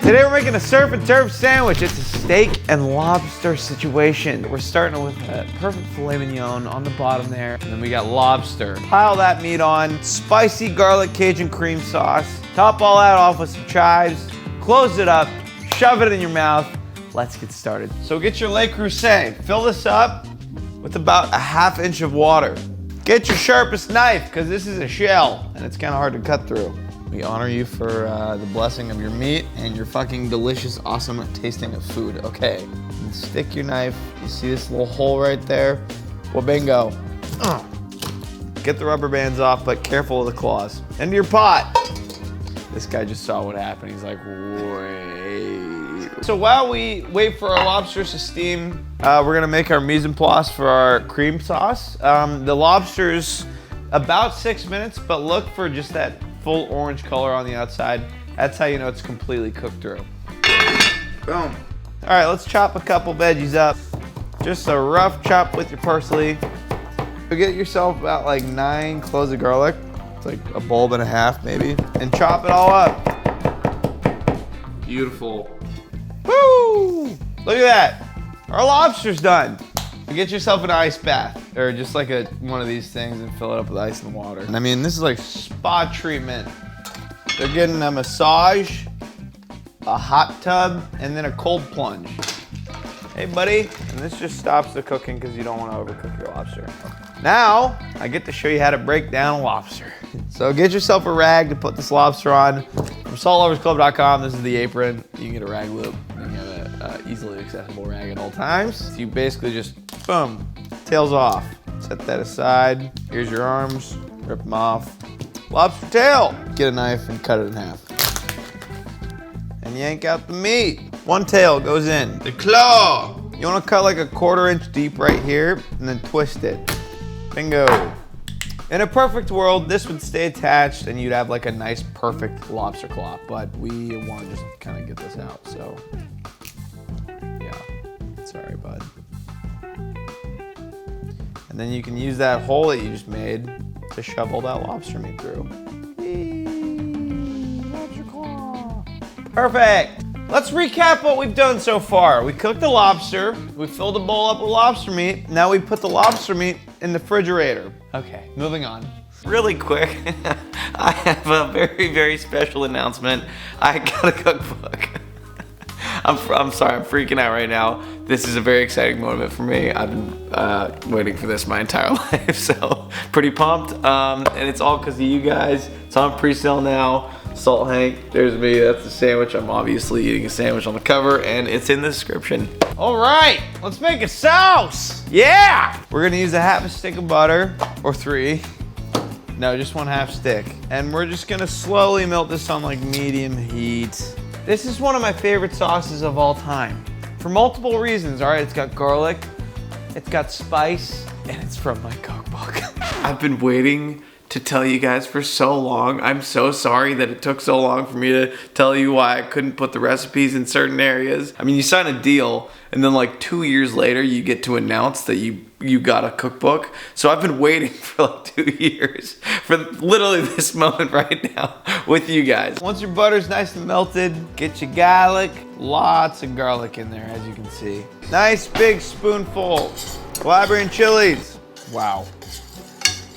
Today we're making a surf and turf sandwich. It's a steak and lobster situation. We're starting with a perfect filet mignon on the bottom there. And then we got lobster. Pile that meat on, spicy garlic Cajun cream sauce. Top all that off with some chives. Close it up, shove it in your mouth. Let's get started. So get your Le Creuset. Fill this up with about a ½ inch of water. Get your sharpest knife, because this is a shell and it's kind of hard to cut through. We honor you for the blessing of your meat and your fucking delicious, awesome tasting of food. Okay, stick your knife. You see this little hole right there? Well, bingo. Get the rubber bands off, but careful of the claws. Into your pot. This guy just saw what happened. He's like, wait. So while we wait for our lobsters to steam, we're gonna make our mise en place for our cream sauce. The lobster's about 6 minutes, but look for just that full orange color on the outside. That's how you know it's completely cooked through. Boom. All right, let's chop a couple veggies up. Just a rough chop with your parsley. So get yourself about like 9 cloves of garlic. It's like a bulb and a half maybe. And chop it all up. Beautiful. Woo! Look at that. Our lobster's done. Get yourself an ice bath, or just like one of these things and fill it up with ice and water. And I mean, this is like spa treatment. They're getting a massage, a hot tub, and then a cold plunge. Hey buddy, and this just stops the cooking because you don't want to overcook your lobster. Now, I get to show you how to break down a lobster. So get yourself a rag to put this lobster on. From saltloversclub.com, this is the apron. You can get a rag loop. You can have an easily accessible rag at all times. So you basically just, boom, tails off. Set that aside. Here's your arms, rip them off. Lobster tail. Get a knife and cut it in half. And yank out the meat. One tail goes in. The claw. You wanna cut like a 1/4 inch deep right here and then twist it. Bingo. In a perfect world, this would stay attached and you'd have like a nice, perfect lobster claw, but we want to just kind of get this out, so yeah, sorry, bud. And then you can use that hole that you just made to shove all that lobster meat through. Lobster claw. Perfect. Let's recap what we've done so far. We cooked the lobster, we filled the bowl up with lobster meat, now we put the lobster meat in the refrigerator. Okay, moving on. Really quick, I have a very, very special announcement. I got a cookbook. I'm sorry, I'm freaking out right now. This is a very exciting moment for me. I've been waiting for this my entire life, so pretty pumped. And it's all because of you guys. It's on pre-sale now. Salt Hank, there's me, that's the sandwich. I'm obviously eating a sandwich on the cover, and it's in the description. All right, let's make a sauce. Yeah! We're gonna use a ½ a stick of butter, or 3. No, just 1/2 stick. And we're just gonna slowly melt this on like medium heat. This is one of my favorite sauces of all time. For multiple reasons, all right? It's got garlic, it's got spice, and it's from my cookbook. I've been waiting to tell you guys for so long. I'm so sorry that it took so long for me to tell you why I couldn't put the recipes in certain areas. I mean, you sign a deal and then like 2 years later you get to announce that you got a cookbook. So I've been waiting for like 2 years for literally this moment right now with you guys. Once your butter's nice and melted, get your garlic. Lots of garlic in there, as you can see. Nice big spoonful. Calabrian chilies. Wow.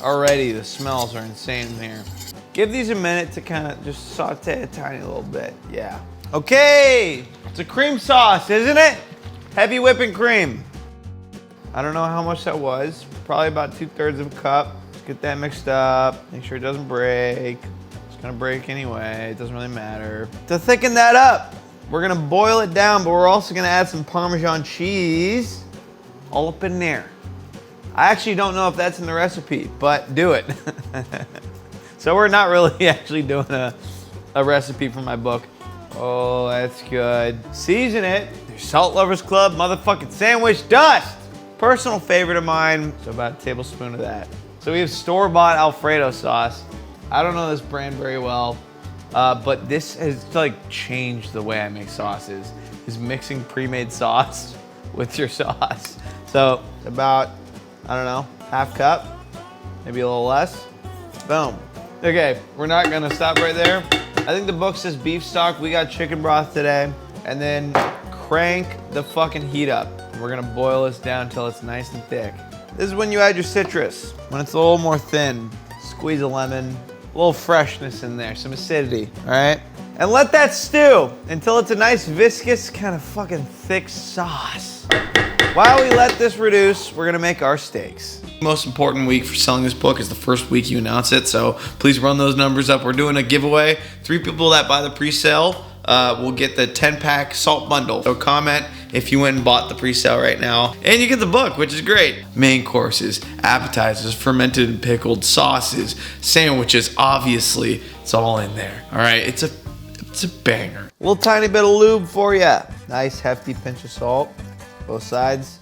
Already the smells are insane in here. Give these a minute to kind of just saute a tiny little bit. Yeah. Okay, it's a cream sauce, isn't it? Heavy whipping cream. I don't know how much that was. Probably about 2/3 of a cup. Let's get that mixed up. Make sure it doesn't break. It's gonna break anyway. It doesn't really matter. To thicken that up, we're gonna boil it down, but we're also gonna add some Parmesan cheese all up in there. I actually don't know if that's in the recipe, but do it. So we're not really actually doing a recipe from my book. Oh, that's good. Season it. There's Salt Lovers Club motherfucking sandwich dust. Personal favorite of mine, so about a tablespoon of that. So we have store-bought Alfredo sauce. I don't know this brand very well, but this has like changed the way I make sauces, is mixing pre-made sauce with your sauce. So about, I don't know, ½ cup, maybe a little less. Boom. Okay, we're not gonna stop right there. I think the book says beef stock. We got chicken broth today. And then crank the fucking heat up. We're gonna boil this down until it's nice and thick. This is when you add your citrus. When it's a little more thin, squeeze a lemon, a little freshness in there, some acidity, all right? And let that stew until it's a nice viscous, kind of fucking thick sauce. While we let this reduce, we're gonna make our steaks. Most important week for selling this book is the first week you announce it, so please run those numbers up. We're doing a giveaway. 3 people that buy the pre-sale will get the 10-pack salt bundle. So comment if you went and bought the pre-sale right now, and you get the book, which is great. Main courses, appetizers, fermented and pickled sauces, sandwiches, obviously, it's all in there. All right, it's a banger. A little tiny bit of lube for you. Nice hefty pinch of salt, both sides.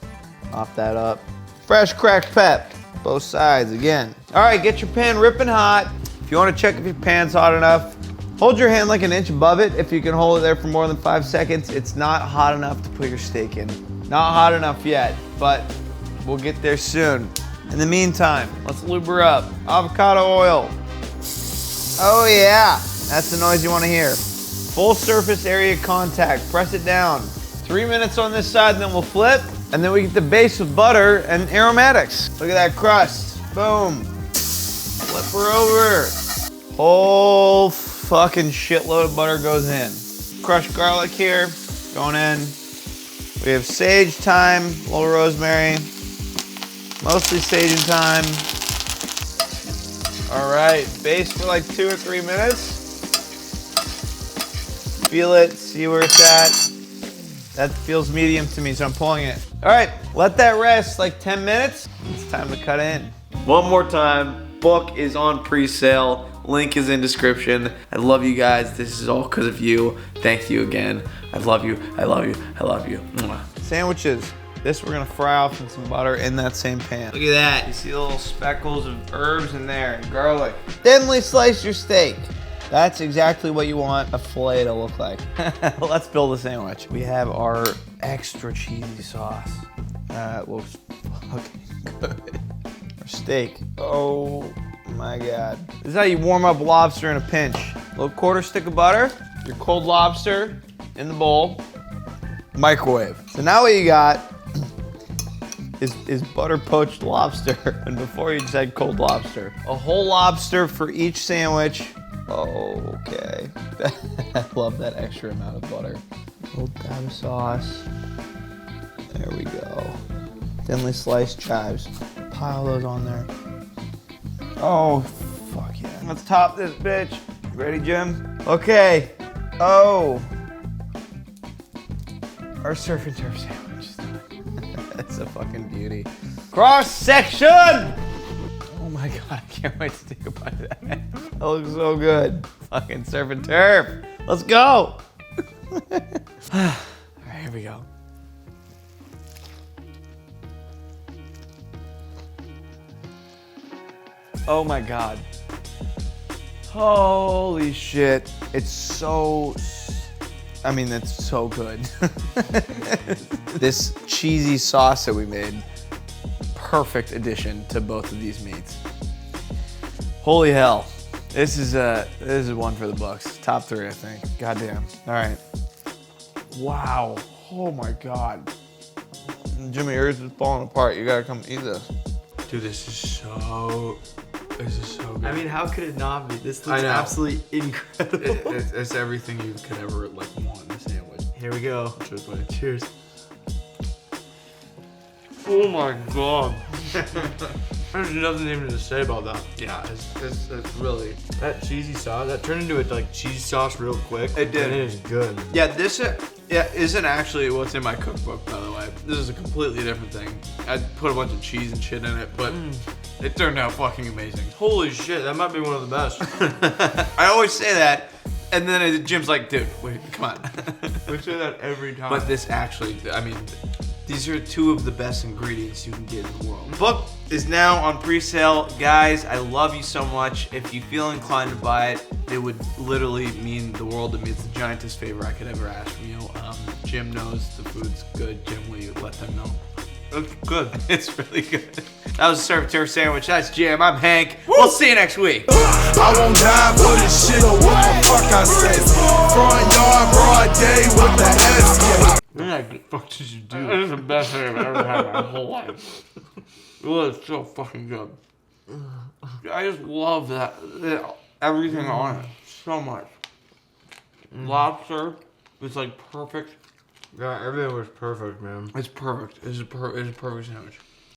Mop that up. Fresh cracked pep, both sides again. All right, get your pan ripping hot. If you want to check if your pan's hot enough, hold your hand like an inch above it. If you can hold it there for more than 5 seconds, it's not hot enough to put your steak in. Not hot enough yet, but we'll get there soon. In the meantime, let's lube her up. Avocado oil. Oh yeah, that's the noise you want to hear. Full surface area contact, press it down. 3 minutes on this side, and then we'll flip. And then we get the base with butter and aromatics. Look at that crust. Boom. Flip her over. Whole fucking shitload of butter goes in. Crushed garlic here, going in. We have sage thyme, a little rosemary. Mostly sage and thyme. All right, base for like 2 or 3 minutes. Feel it, see where it's at. That feels medium to me, so I'm pulling it. All right, let that rest like 10 minutes. It's time to cut in. One more time, book is on pre-sale. Link is in description. I love you guys. This is all because of you. Thank you again. I love you. I love you. I love you. Mwah. Sandwiches. This we're gonna fry off in some butter in that same pan. Look at that. You see the little speckles of herbs in there and garlic. Thinly slice your steak. That's exactly what you want a filet to look like. Let's build a sandwich. We have our extra cheesy sauce. That looks fucking good. Our steak. Oh my God. This is how you warm up lobster in a pinch. A little quarter stick of butter, your cold lobster in the bowl, microwave. So now what you got is butter poached lobster. And before you just had cold lobster. A whole lobster for each sandwich. Oh, okay. I love that extra amount of butter. A little dab of sauce. There we go. Thinly sliced chives. Pile those on there. Oh, fuck yeah. Let's top this bitch. You ready, Jim? Okay. Oh. Our surf and turf sandwich is done. That's a fucking beauty. Cross section! Oh my God, I can't wait to take a bite of that. That looks so good. Fucking surf and turf. Let's go. All right, here we go. Oh my God. Holy shit. It's so, I mean, it's so good. This cheesy sauce that we made, perfect addition to both of these meats. Holy hell. This is one for the books. Top 3, I think. Goddamn. All right. Wow. Oh my God. Jimmy, yours is falling apart. You gotta come eat this. Dude, this is so good. I mean, how could it not be? This looks absolutely incredible. It's everything you could ever like want in a sandwich. Here we go. Cheers, buddy. Cheers. Oh my God. There's nothing even to say about that. Yeah, it's really, That cheesy sauce, that turned into a like cheese sauce real quick. It did. And it is good. yeah. This isn't actually what's in my cookbook, by the way. This is a completely different thing. I put a bunch of cheese and shit in it, but it turned out fucking amazing. Holy shit, that might be one of the best. I always say that, and then Jim's like, dude, wait, come on. We say that every time. But this actually, I mean, these are 2 of the best ingredients you can get in the world. Book is now on pre-sale. Guys, I love you so much. If you feel inclined to buy it, it would literally mean the world to me. It's the giantest favor I could ever ask from you. Jim knows the food's good. Jim, will you let them know? It's good. It's really good. That was a Surf and Turf sandwich. That's Jam. I'm Hank. We'll see you next week. I won't die for this shit or what the fuck I say. Front yard, broad day with the S. What the fuck did you do? This is the best thing I've ever had in my whole life. It was so fucking good. I just love everything on it so much. Lobster is like perfect. Yeah, everything was perfect, man. It's perfect. It's a perfect sandwich.